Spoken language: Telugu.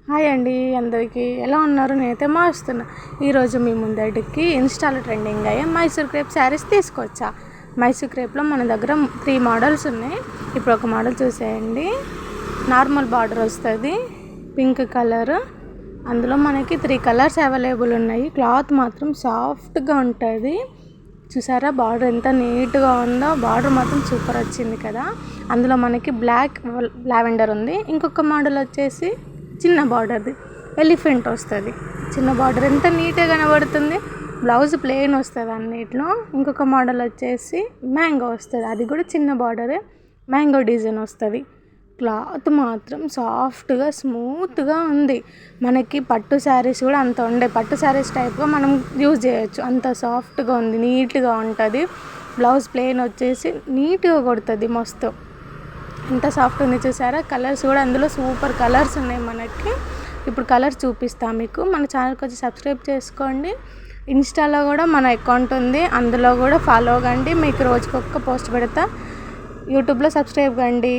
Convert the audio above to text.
హాయ్ అండి అందరికీ ఎలా ఉన్నారు? నేనైతే మారుస్తున్నా. ఈరోజు మీ ముందటికి ఇన్స్టాలో ట్రెండింగ్ అయ్యే మైసూర్ క్రేప్ శారీస్ తీసుకొచ్చా. మైసూర్ క్రేప్లో మన దగ్గర 3 మోడల్స్ ఉన్నాయి. ఇప్పుడు ఒక మోడల్ చూసేయండి. నార్మల్ బార్డర్ వస్తుంది, పింక్ కలర్. అందులో మనకి 3 కలర్స్ అవైలబుల్ ఉన్నాయి. క్లాత్ మాత్రం సాఫ్ట్గా ఉంటుంది. చూసారా బార్డర్ ఎంత నీట్గా ఉందో. బార్డర్ మాత్రం సూపర్ వచ్చింది కదా. అందులో మనకి బ్లాక్ లావెండర్ ఉంది. ఇంకొక మోడల్ వచ్చేసి చిన్న బార్డర్ది ఎలిఫెంట్ వస్తుంది. చిన్న బార్డర్ ఎంత నీట్గా కనబడుతుంది. బ్లౌజ్ ప్లెయిన్ వస్తుంది అన్నిట్లో. ఇంకొక మోడల్ వచ్చేసి మ్యాంగో వస్తుంది, అది కూడా చిన్న బార్డరే, మ్యాంగో డిజైన్ వస్తుంది. క్లాత్ మాత్రం సాఫ్ట్గా స్మూత్గా ఉంది. మనకి పట్టు శారీస్ కూడా అంత ఉండే పట్టు శారీస్ టైప్గా మనం యూజ్ చేయొచ్చు, అంత సాఫ్ట్గా ఉంది, నీట్గా ఉంటుంది. బ్లౌజ్ ప్లెయిన్ వచ్చేసి నీట్గా కొడుతుంది మస్తు. ఎంత సాఫ్ట్ ఉంది చూసారా. కలర్స్ కూడా అందులో సూపర్ కలర్స్ ఉన్నాయి మనకి. ఇప్పుడు కలర్స్ చూపిస్తాను మీకు. మన ఛానల్కి వచ్చి సబ్స్క్రైబ్ చేసుకోండి. ఇన్స్టాలో కూడా మన అకౌంట్ ఉంది, అందులో కూడా ఫాలో కండి. మీకు రోజుకొక పోస్ట్ పెడతా. యూట్యూబ్లో సబ్స్క్రైబ్ కండి.